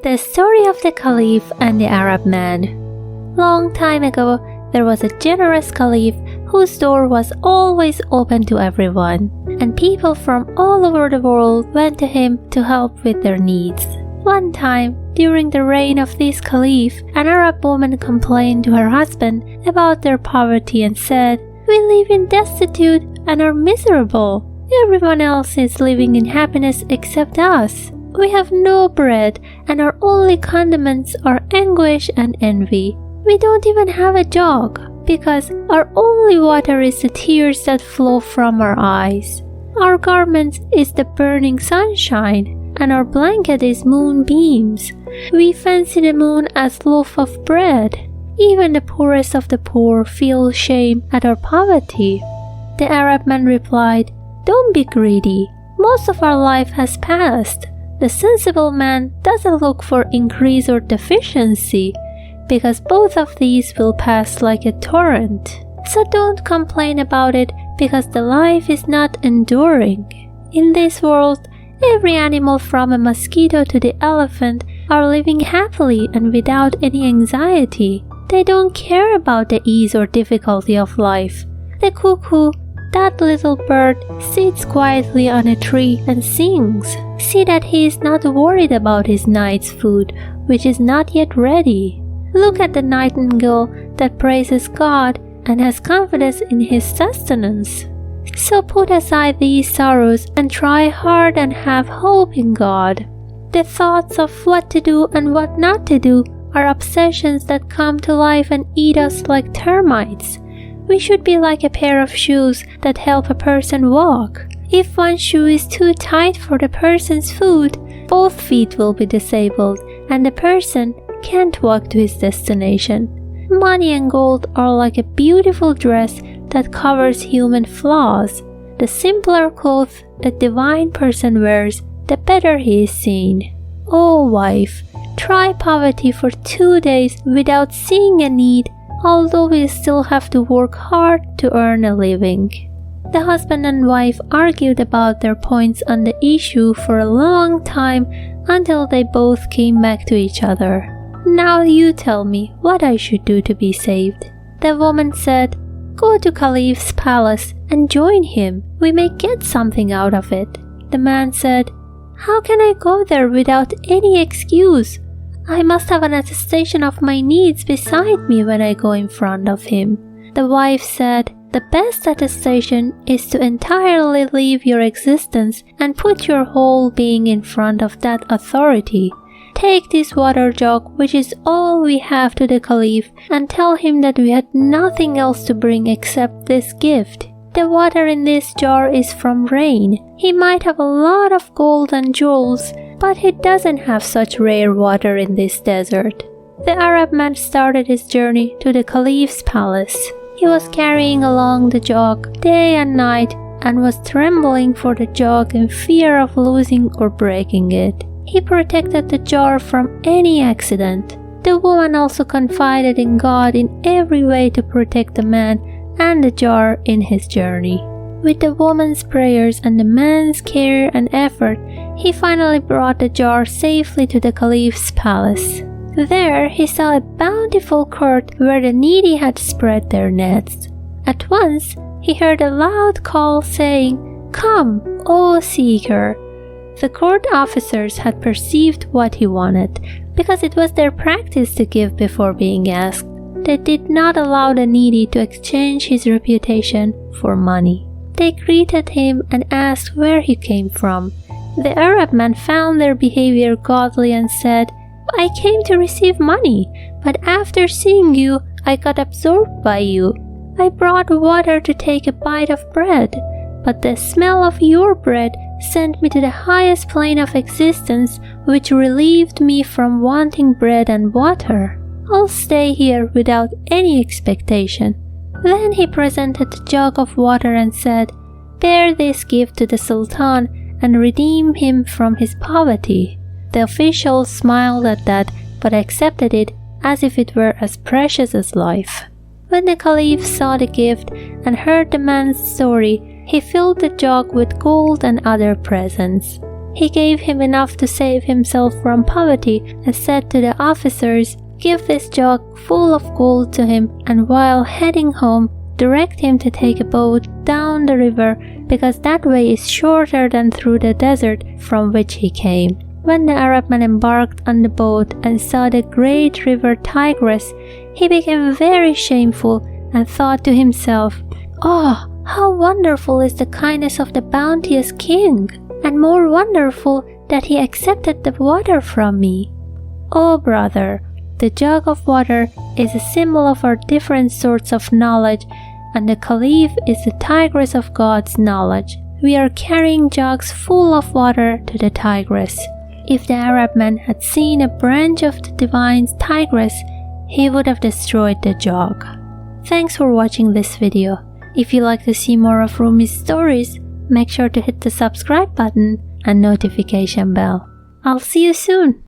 The story of the Caliph and the Arab man. Long time ago, there was a generous Caliph whose door was always open to everyone, and people from all over the world went to him to help with their needs. One time, during the reign of this Caliph, an Arab woman complained to her husband about their poverty and said, "We live in destitute and are miserable. Everyone else is living in happiness except us. We have no bread, and our only condiments are anguish and envy. We don't even have a jug, because our only water is the tears that flow from our eyes. Our garment is the burning sunshine, and our blanket is moonbeams. We fancy the moon as loaf of bread. Even the poorest of the poor feel shame at our poverty." The Arab man replied, "Don't be greedy. Most of our life has passed. The sensible man doesn't look for increase or deficiency, because both of these will pass like a torrent. So don't complain about it, because the life is not enduring. In this world, every animal from a mosquito to the elephant are living happily and without any anxiety. They don't care about the ease or difficulty of life. The cuckoo, that little bird, sits quietly on a tree and sings. See that he is not worried about his night's food, which is not yet ready. Look at the nightingale that praises God and has confidence in his sustenance. So put aside these sorrows and try hard and have hope in God." The thoughts of what to do and what not to do are obsessions that come to life and eat us like termites. We should be like a pair of shoes that help a person walk. If one shoe is too tight for the person's foot, both feet will be disabled and the person can't walk to his destination. Money and gold are like a beautiful dress that covers human flaws. The simpler clothes a divine person wears, the better he is seen. Oh wife, try poverty for 2 days without seeing a need, although we still have to work hard to earn a living. The husband and wife argued about their points on the issue for a long time until they both came back to each other. "Now you tell me what I should do to be saved." The woman said, "Go to Caliph's palace and join him. We may get something out of it." The man said, "How can I go there without any excuse? I must have an attestation of my needs beside me when I go in front of him." The wife said, "The best attestation is to entirely leave your existence and put your whole being in front of that authority. Take this water jug, which is all we have, to the Caliph, and tell him that we had nothing else to bring except this gift. The water in this jar is from rain. He might have a lot of gold and jewels, but he doesn't have such rare water in this desert." The Arab man started his journey to the Caliph's palace. He was carrying along the jug day and night and was trembling for the jug in fear of losing or breaking it. He protected the jar from any accident. The woman also confided in God in every way to protect the man and the jar in his journey. With the woman's prayers and the man's care and effort, he finally brought the jar safely to the Caliph's palace. There he saw a bountiful court where the needy had spread their nets. At once he heard a loud call saying, "Come, O seeker!" The court officers had perceived what he wanted, because it was their practice to give before being asked. They did not allow the needy to exchange his reputation for money. They greeted him and asked where he came from. The Arab man found their behavior godly and said, "I came to receive money, but after seeing you, I got absorbed by you. I brought water to take a bite of bread, but the smell of your bread sent me to the highest plane of existence, which relieved me from wanting bread and water. I'll stay here without any expectation." Then he presented the jug of water and said, "Bear this gift to the Sultan and redeem him from his poverty." The officials smiled at that, but accepted it as if it were as precious as life. When the Caliph saw the gift and heard the man's story, he filled the jug with gold and other presents. He gave him enough to save himself from poverty and said to the officers, "Give this jug full of gold to him, and while heading home, direct him to take a boat down the river, because that way is shorter than through the desert from which he came." When the Arab man embarked on the boat and saw the great river Tigris, he became very shameful and thought to himself, "Oh, how wonderful is the kindness of the bounteous king, and more wonderful that he accepted the water from me." Oh brother, the jug of water is a symbol of our different sorts of knowledge, and the Caliph is the Tigris of God's knowledge. We are carrying jugs full of water to the Tigris. If the Arab man had seen a branch of the divine Tigris, he would have destroyed the jug. Thanks for watching this video. If you like to see more of Rumi's stories, make sure to hit the subscribe button and notification bell. I'll see you soon.